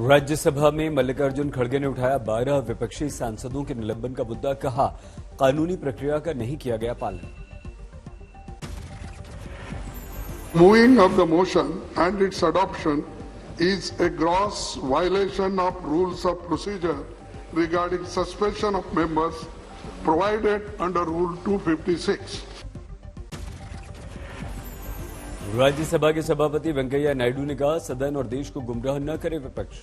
राज्यसभा में मल्लिकार्जुन खड़गे ने उठाया 12 विपक्षी सांसदों के निलंबन का मुद्दा। कहा, कानूनी प्रक्रिया का नहीं किया गया पालन। Moving of the motion and its adoption is a gross violation of rules of procedure regarding suspension of members provided under Rule 256. Rajya Sabha के सभापति वेंकैया नायडू ने कहा, सदन और देश को गुमराह न करे विपक्ष।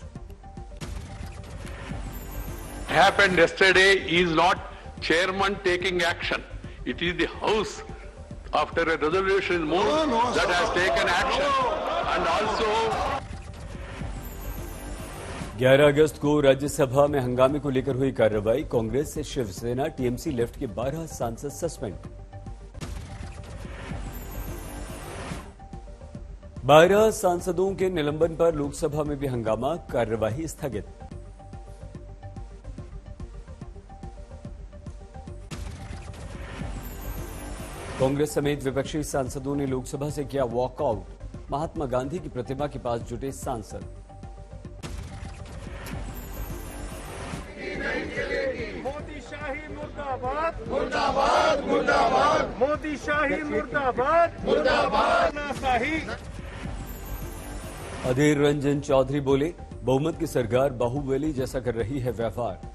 Happened yesterday is not chairman taking action. It is the House, after a resolution moved, that has taken action. And also 11 अगस्त को राज्यसभा में हंगामे को लेकर हुई कार्रवाई। कांग्रेस से शिवसेना, टीएमसी लेफ्ट के 12 सांसद सस्पेंड। 12 सांसदों के निलंबन पर लोकसभा में भी हंगामा, कार्यवाही स्थगित। कांग्रेस समेत विपक्षी सांसदों ने लोकसभा से किया वॉकआउट। महात्मा गांधी की प्रतिमा के पास जुटे सांसद। मोदी शाही मुर्दाबाद, मुर्दाबाद, मुर्दाबाद। मोदी शाही मुर्दाबाद, मुर्दाबाद। शाही। अधीर रंजन चौधरी बोले, बहुमत की सरकार बाहुबली जैसा कर रही है व्यवहार।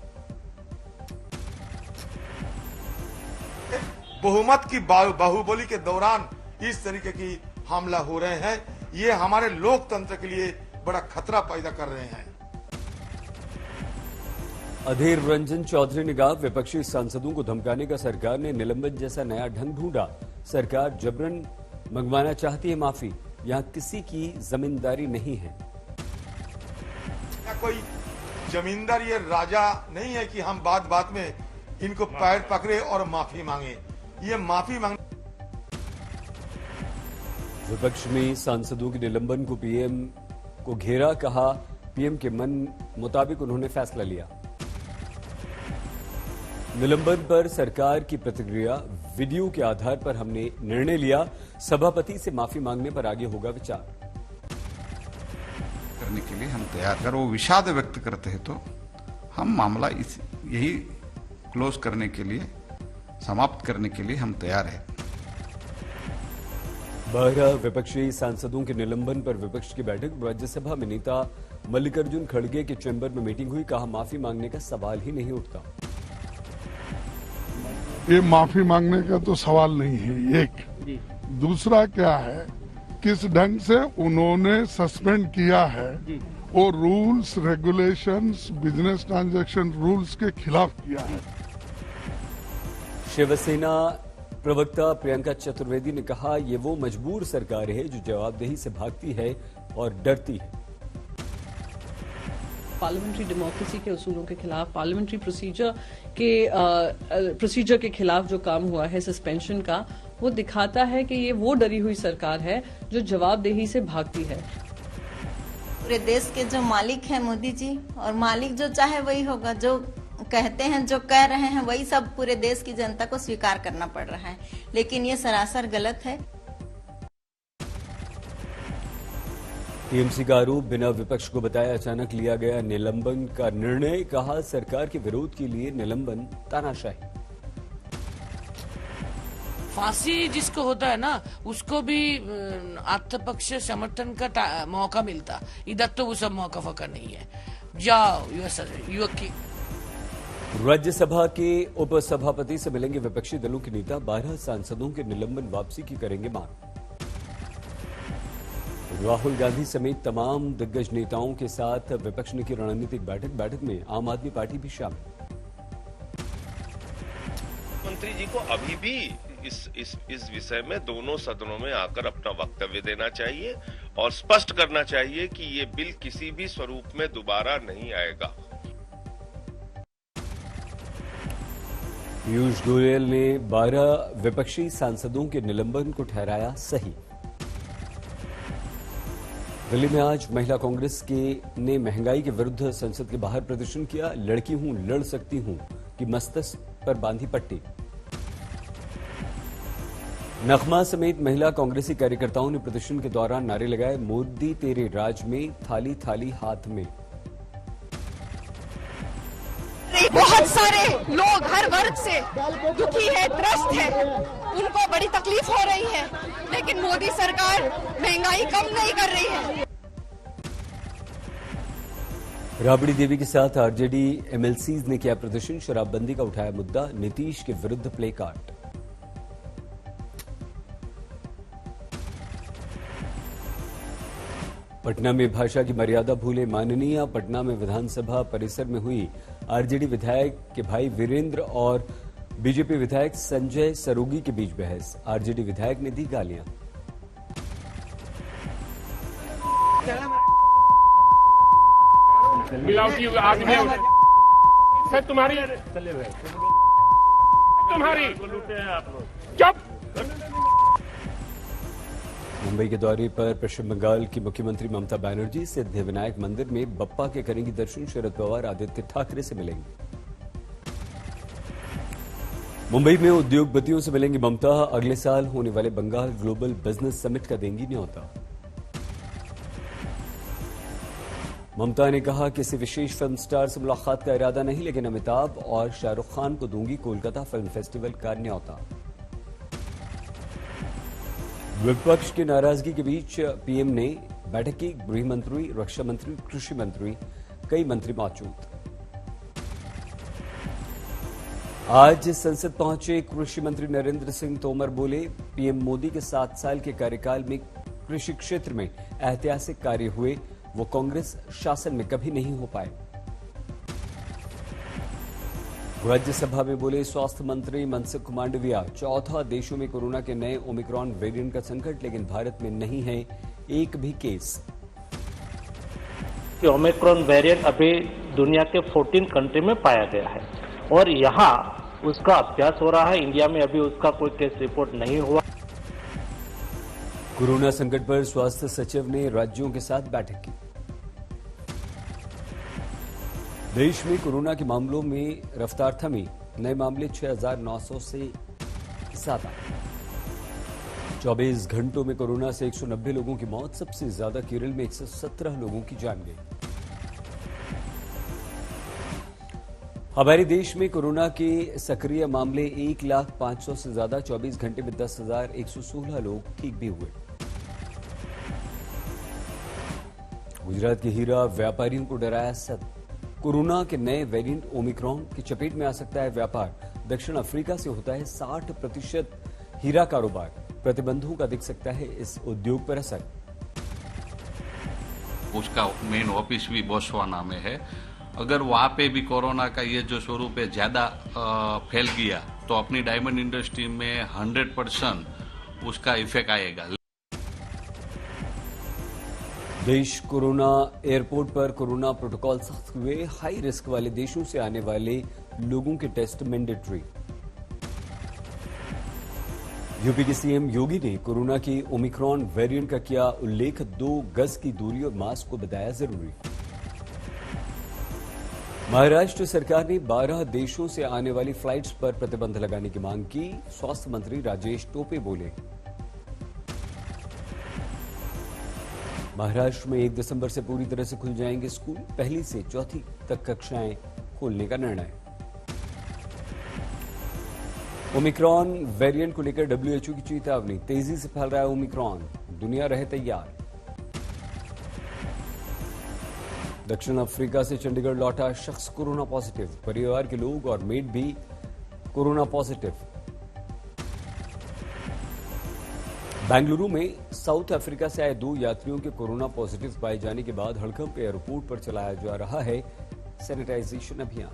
बहुमत की बाहुबली के दौरान इस तरीके की हमला हो रहे हैं, ये हमारे लोकतंत्र के लिए बड़ा खतरा पैदा कर रहे हैं। अधीर रंजन चौधरी ने कहा, विपक्षी सांसदों को धमकाने का सरकार ने निलंबन जैसा नया ढंग ढूंढा। सरकार जबरन मंगवाना चाहती है माफी, यहां किसी की जमींदारी नहीं है। कोई जमींदार ये राजा नहीं है कि हम बात बात में इनको पैर पकड़े और माफी मांगे। ये माफी मांग विपक्ष में सांसदों के निलंबन को पीएम को घेरा। कहा, पीएम के मन मुताबिक उन्होंने फैसला लिया। निलंबन पर सरकार की प्रतिक्रिया, वीडियो के आधार पर हमने निर्णय लिया। सभापति से माफी मांगने पर आगे होगा विचार करने के लिए हम तैयार। अगर वो विषाद व्यक्त करते हैं तो हम मामला यही क्लोज करने के लिए, समाप्त करने के लिए हम तैयार हैं। 12 विपक्षी सांसदों के निलंबन पर विपक्ष की बैठक। राज्यसभा में नेता मल्लिकार्जुन खड़गे के चैम्बर में मीटिंग हुई। कहा, माफी मांगने का सवाल ही नहीं उठता। ये माफी मांगने का तो सवाल नहीं है। एक दूसरा क्या है, किस ढंग से उन्होंने सस्पेंड किया है, वो rules regulations, business transaction rules के खिलाफ किया है। शिवसेना प्रवक्ता प्रियंका चतुर्वेदी ने कहा, ये वो मजबूर सरकार है जो जवाबदेही से भागती है और डरती है। पार्लियामेंट्री डेमोक्रेसी के उसूलों के खिलाफ, पार्लियामेंट्री प्रोसीजर के खिलाफ जो काम हुआ है सस्पेंशन का, वो दिखाता है कि ये वो डरी हुई सरकार है जो जवाबदेही से भागती है। पूरे देश के जो मालिक हैं मोदी जी, और मालिक जो चाहे वही होगा, जो कहते हैं, जो कह रहे हैं वही सब पूरे देश की जनता को स्वीकार करना पड़ रहा है, लेकिन ये सरासर गलत है। टीएमसी का आरोप, बिना विपक्ष को बताया अचानक लिया गया निलंबन का निर्णय। कहा, सरकार के विरोध के लिए निलंबन तानाशाही। फांसी जिसको होता है ना, उसको भी आत्मपक्ष समर्थन का मौका मिलता। इधर तो वो सब मौका फका नहीं है। जाओ युवक की। राज्यसभा के उपसभापति से मिलेंगे विपक्षी दलों के नेता। 12 सांसदों के निलंबन वापसी की करेंगे मांग। राहुल गांधी समेत तमाम दिग्गज नेताओं के साथ विपक्ष ने की रणनीतिक बैठक में आम आदमी पार्टी भी शामिल। मंत्री जी को अभी भी इस विषय में दोनों सदनों में आकर अपना वक्तव्य देना चाहिए और स्पष्ट करना चाहिए कि ये बिल किसी भी स्वरूप में दोबारा नहीं आएगा। पीयूष गोयल ने 12 विपक्षी सांसदों के निलंबन को ठहराया सही। दिल्ली में आज महिला कांग्रेस ने महंगाई के विरुद्ध संसद के बाहर प्रदर्शन किया। लड़की हूं, लड़ सकती हूं कि मस्तक पर बांधी पट्टी। नगमा समेत महिला कांग्रेसी कार्यकर्ताओं ने प्रदर्शन के दौरान नारे लगाए, मोदी तेरे राज में, थाली थाली हाथ में। अभी बहुत सारे लोग हर वर्ग से दुखी है, त्रस्त है, उनको बड़ी तकलीफ हो रही है, लेकिन मोदी सरकार महंगाई कम नहीं कर रही है। राबड़ी देवी के साथ आरजेडी एमएलसीज ने किया प्रदर्शन, शराबबंदी का उठाया मुद्दा, नीतीश के विरुद्ध प्ले कार्ड। पटना में भाषा की मर्यादा भूले माननीय, पटना में विधानसभा परिसर में हुई आरजेडी विधायक के भाई वीरेंद्र और बीजेपी विधायक संजय सरोगी के बीच बहस, आरजेडी विधायक ने दी गालियां। मिलावटी आदमी सर तुम्हारी चुप। मुंबई के दौरे पर पश्चिम बंगाल की मुख्यमंत्री ममता बनर्जी सिद्धिविनायक मंदिर में बप्पा के करेंगी दर्शन, शरद पवार आदित्य ठाकरे से मिलेंगे। मुंबई में उद्योगपतियों से मिलेंगी ममता, अगले साल होने वाले बंगाल ग्लोबल बिजनेस समिट का देंगी न्योता। ममता ने कहा किसी विशेष फिल्म स्टार से मुलाकात का इरादा नहीं, लेकिन अमिताभ और शाहरुख खान को दूंगी कोलकाता फिल्म फेस्टिवल का न्योता। विपक्ष की नाराजगी के बीच पीएम ने बैठक की, गृह मंत्री, रक्षा मंत्री, कृषि मंत्री, कई मंत्री मौजूद। आज संसद पहुंचे कृषि मंत्री नरेंद्र सिंह तोमर बोले, पीएम मोदी के 7 साल के कार्यकाल में कृषि क्षेत्र में ऐतिहासिक कार्य हुए, वो कांग्रेस शासन में कभी नहीं हो पाए। राज्यसभा में बोले स्वास्थ्य मंत्री मनसुख मांडविया, चौथा देशों में कोरोना के नए ओमिक्रॉन वेरिएंट का संकट, लेकिन भारत में नहीं है एक भी केस। ओमिक्रॉन वेरिएंट अभी दुनिया के 14 कंट्री में पाया गया है और यहाँ उसका अभ्यास हो रहा है। इंडिया में अभी उसका कोई केस रिपोर्ट नहीं हुआ। कोरोना संकट पर स्वास्थ्य सचिव ने राज्यों के साथ बैठक की। देश में कोरोना के मामलों में रफ्तार थमी, नए मामले 6,900 से ज्यादा। 24 घंटों में कोरोना से 190 लोगों की मौत, सबसे ज्यादा केरल में 117 लोगों की जान गई। हमारे देश में कोरोना के सक्रिय मामले 1,05,000 से ज्यादा, 24 घंटे में 10,116 लोग ठीक भी हुए। गुजरात के हीरा व्यापारियों को डराया सद, कोरोना के नए वेरिएंट ओमिक्रॉन की चपेट में आ सकता है व्यापार। दक्षिण अफ्रीका से होता है 60% हीरा कारोबार, प्रतिबंधों का दिख सकता है इस उद्योग पर असर। उसका मेन ऑफिस भी बोत्सवाना में है। अगर वहां पे भी कोरोना का ये जो स्वरूप है ज्यादा फैल गया तो अपनी डायमंड इंडस्ट्री में 100% उसका इफेक्ट आएगा। देश कोरोना एयरपोर्ट पर कोरोना प्रोटोकॉल सख्त हुए, हाई रिस्क वाले देशों से आने वाले लोगों के टेस्ट मैंडेटरी। यूपी के सीएम योगी ने कोरोना के ओमिक्रॉन वेरिएंट का किया उल्लेख, 2 गज की दूरी और मास्क को बताया जरूरी। महाराष्ट्र सरकार ने 12 देशों से आने वाली फ्लाइट्स पर प्रतिबंध लगाने की मांग की, स्वास्थ्य मंत्री राजेश टोपे बोले। महाराष्ट्र में 1 दिसंबर से पूरी तरह से खुल जाएंगे स्कूल, पहली से चौथी तक कक्षाएं खोलने का निर्णय। ओमिक्रॉन वेरिएंट को लेकर डब्ल्यूएचओ की चेतावनी, तेजी से फैल रहा है ओमिक्रॉन, दुनिया रहे तैयार। दक्षिण अफ्रीका से चंडीगढ़ लौटा शख्स कोरोना पॉजिटिव, परिवार के लोग और मेड भी कोरोना पॉजिटिव। बेंगलुरु में साउथ अफ्रीका से आए 2 यात्रियों के कोरोना पॉजिटिव पाए जाने के बाद हड़कंप एयरपोर्ट पर चलाया जा रहा है सैनिटाइजेशन अभियान।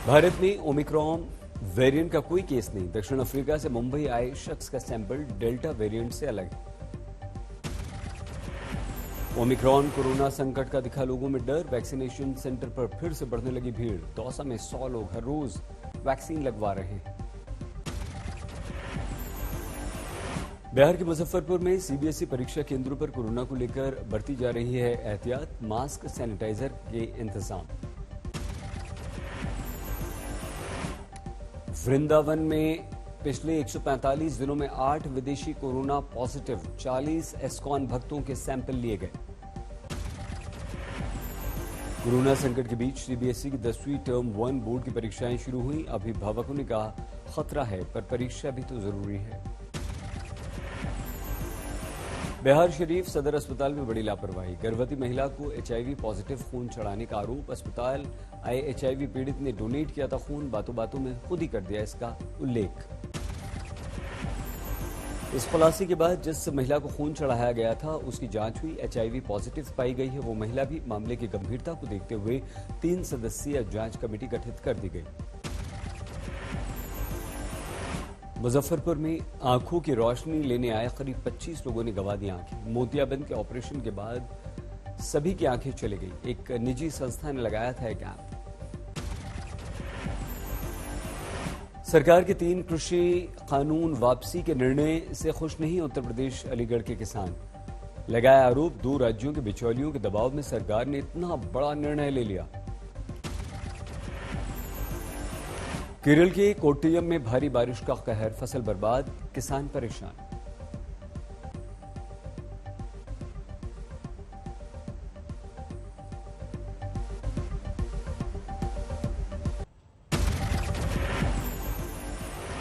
भारत में ओमिक्रॉन वेरिएंट का कोई केस नहीं, दक्षिण अफ्रीका से मुंबई आए शख्स का सैंपल डेल्टा वेरिएंट से अलग। ओमिक्रॉन कोरोना संकट का दिखा लोगों में डर, वैक्सीनेशन सेंटर पर फिर से बढ़ने लगी भीड़, दौसा में 100 लोग हर रोज वैक्सीन लगवा रहे हैं। बिहार के मुजफ्फरपुर में सीबीएसई परीक्षा केंद्रों पर कोरोना को लेकर बरती जा रही है एहतियात, मास्क सैनिटाइजर के इंतजाम। वृंदावन में पिछले 145 दिनों में 8 विदेशी कोरोना पॉजिटिव, 40 एस्कॉन भक्तों के सैंपल लिए गए। कोरोना संकट के बीच सीबीएसई की 10वीं टर्म 1 बोर्ड की परीक्षाएं शुरू हुई। अभिभावकों ने कहा खतरा है पर परीक्षा भी तो जरूरी है। बिहार शरीफ सदर अस्पताल में बड़ी लापरवाही। गर्भवती महिला को एचआईवी पॉजिटिव खून चढ़ाने का आरोप। अस्पताल आए एचआईवी पीड़ित ने डोनेट किया था खून, बातों बातों में खुद ही कर दिया इसका उल्लेख। इस खुलासे के बाद जिस महिला को खून चढ़ाया गया था उसकी जांच हुई, एचआईवी पॉजिटिव पाई गई है। वो महिला भी मामले की गंभीरता को देखते हुए 3 सदस्यीय जांच कमेटी गठित कर दी गई। मुजफ्फरपुर में आंखों की रोशनी लेने आए करीब 25 लोगों ने गंवा दी आंखें। मोतियाबिंद के ऑपरेशन के बाद सभी की आंखें चली गई। एक निजी संस्था ने लगाया था एक कैंप। सरकार के 3 कृषि कानून वापसी के निर्णय से खुश नहीं उत्तर प्रदेश अलीगढ़ के किसान। लगाया आरोप 2 राज्यों के बिचौलियों के दबाव में सरकार ने इतना बड़ा निर्णय ले लिया। केरल के कोट्टयम में भारी बारिश का कहर, फसल बर्बाद, किसान परेशान।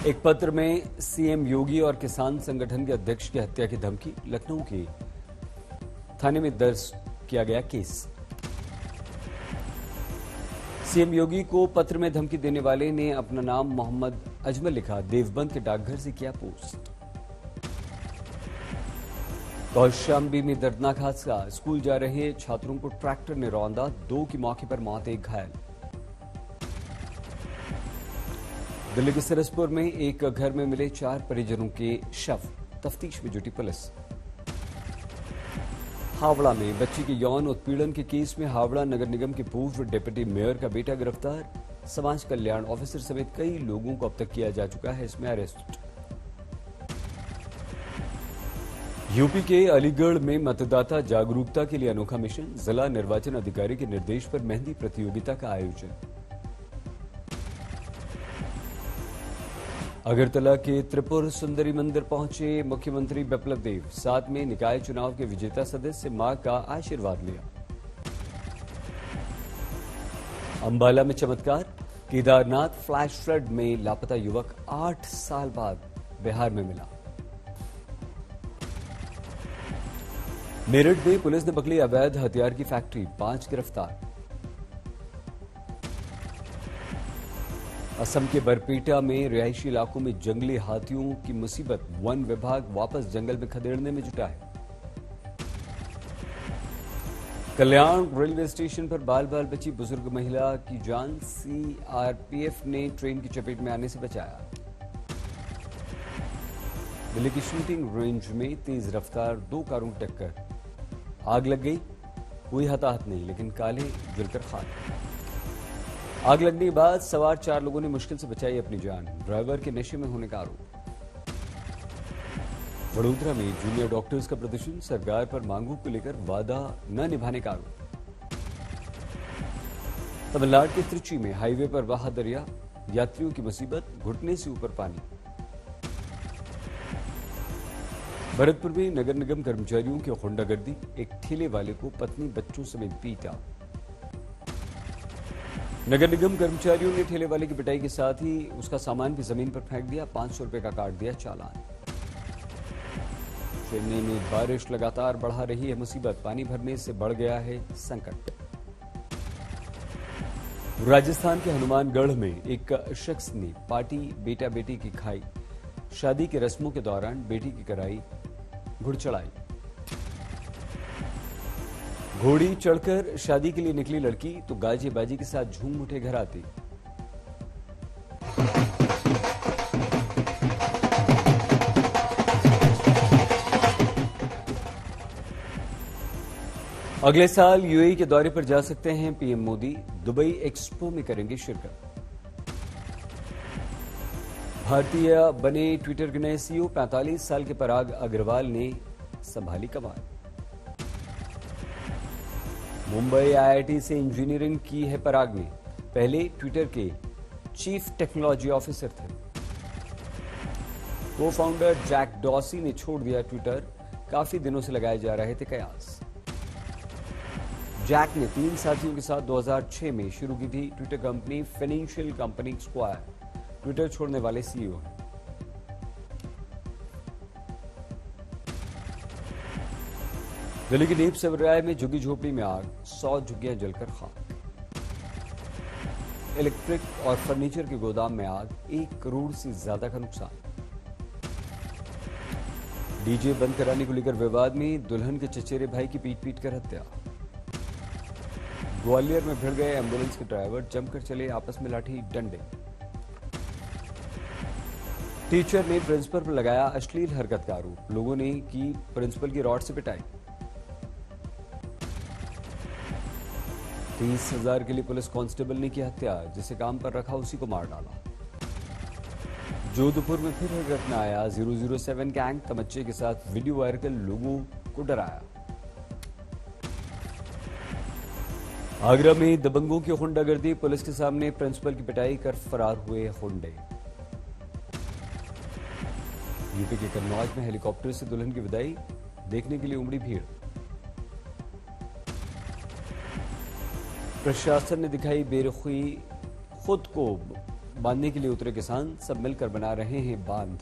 एक पत्र में सीएम योगी और किसान संगठन के अध्यक्ष की हत्या की धमकी। लखनऊ के थाने में दर्ज किया गया केस। सीएम योगी को पत्र में धमकी देने वाले ने अपना नाम मोहम्मद अजमल लिखा। देवबंद के डाकघर से किया पोस्ट। कौशाम्बी में दर्दनाक हादसा। स्कूल जा रहे छात्रों को ट्रैक्टर ने रौंदा, 2 की मौके पर मौत, 1 घायल। दिल्ली के सरसपुर में एक घर में मिले 4 परिजनों के शव। तफ्तीश में जुटी पुलिस। हावड़ा में बच्ची के यौन उत्पीड़न के केस में हावड़ा नगर निगम के पूर्व डिप्टी मेयर का बेटा गिरफ्तार। समाज कल्याण ऑफिसर समेत कई लोगों को अब तक किया जा चुका है इसमें अरेस्ट। यूपी के अलीगढ़ में मतदाता जागरूकता के लिए अनोखा मिशन। जिला निर्वाचन अधिकारी के निर्देश पर मेहंदी प्रतियोगिता का आयोजन। अगरतला के त्रिपुर सुंदरी मंदिर पहुंचे मुख्यमंत्री बिप्लब देव। साथ में निकाय चुनाव के विजेता सदस्य मां का आशीर्वाद लिया। अंबाला में चमत्कार। केदारनाथ फ्लैश फ्लड में लापता युवक 8 साल बाद बिहार में मिला। मेरठ में पुलिस ने पकड़ी अवैध हथियार की फैक्ट्री, 5 गिरफ्तार। असम के बरपेटा में रिहायशी इलाकों में जंगली हाथियों की मुसीबत। वन विभाग वापस जंगल में खदेड़ने में जुटा है। कल्याण रेलवे स्टेशन पर बाल बाल बची बुजुर्ग महिला की जान। सीआरपीएफ ने ट्रेन की चपेट में आने से बचाया। दिल्ली की शूटिंग रेंज में तेज रफ्तार 2 कारों की टक्कर। आग लग गई, कोई हताहत नहीं, लेकिन काले जलकर खाक। आग लगने के बाद सवार 4 लोगों ने मुश्किल से बचाई अपनी जान। ड्राइवर के नशे में होने का आरोप। वडोदरा में जूनियर डॉक्टर्स का प्रदर्शन। सरकार पर मांगों को लेकर वादा न निभाने का आरोप। तमिलनाडु के त्रिची में हाईवे पर बहा दरिया, यात्रियों की मुसीबत, घुटने से ऊपर पानी। भरतपुर में नगर निगम कर्मचारियों की गुंडागर्दी। एक ठेले वाले को पत्नी बच्चों समेत पीटा। नगर निगम कर्मचारियों ने ठेले वाले की पिटाई के साथ ही उसका सामान भी जमीन पर फेंक दिया। 500 रुपए का काट दिया चालान। चेन्नई में बारिश लगातार बढ़ा रही है मुसीबत। पानी भरने से बढ़ गया है संकट। राजस्थान के हनुमानगढ़ में एक शख्स ने पार्टी बेटा बेटी की खाई। शादी की रस्मों के दौरान बेटी की कराई घुड़चढ़ाई। घोड़ी चढ़कर शादी के लिए निकली लड़की तो गाजे बाजी के साथ झूम उठे घर आती। अगले साल यूएई के दौरे पर जा सकते हैं पीएम मोदी। दुबई एक्सपो में करेंगे शिरकत। भारतीय बने ट्विटर के नए सीईओ। 45 साल के पराग अग्रवाल ने संभाली कमान। मुंबई आईआईटी से इंजीनियरिंग की है पराग ने। पहले ट्विटर के चीफ टेक्नोलॉजी ऑफिसर थे। को फाउंडर जैक डॉसी ने छोड़ दिया ट्विटर। काफी दिनों से लगाए जा रहे थे कयास। जैक ने 3 साथियों के साथ 2006 में शुरू की थी Twitter company financial company square. Twitter छोड़ने वाले सीईओ हैं। दिल्ली की नीप सवराय में झुग्गी झोपड़ी में आग, 100 झुग्गियां जलकर खाक। इलेक्ट्रिक और फर्नीचर के गोदाम में आग, 1 करोड़ से ज्यादा का नुकसान। डीजे बंद कराने को लेकर विवाद में दुल्हन के चचेरे भाई की पीट कर हत्या। ग्वालियर में भिड़ गए एम्बुलेंस के ड्राइवर, जमकर चले आपस में लाठी डंडे। टीचर ने प्रिंसिपल पर लगाया अश्लील हरकत का आरोप, लोगों ने की प्रिंसिपल की रॉड से पिटाई। 30,000 के लिए पुलिस कांस्टेबल ने की हत्या, जिसे काम पर रखा उसी को मार डाला। जोधपुर में फिर घटना आया, 007 गैंग तमच्चे के साथ वीडियो वायरल कर लोगों को डराया। आगरा में दबंगों की गुंडागर्दी, पुलिस के सामने प्रिंसिपल की पिटाई कर फरार हुए गुंडे। यूपी के कन्नौज में हेलीकॉप्टर से दुल्हन की विदाई देखने के लिए उमड़ी भीड़। प्रशासन ने दिखाई बेरुखी, खुद को बांधने के लिए उतरे किसान, सब मिलकर बना रहे हैं बांध।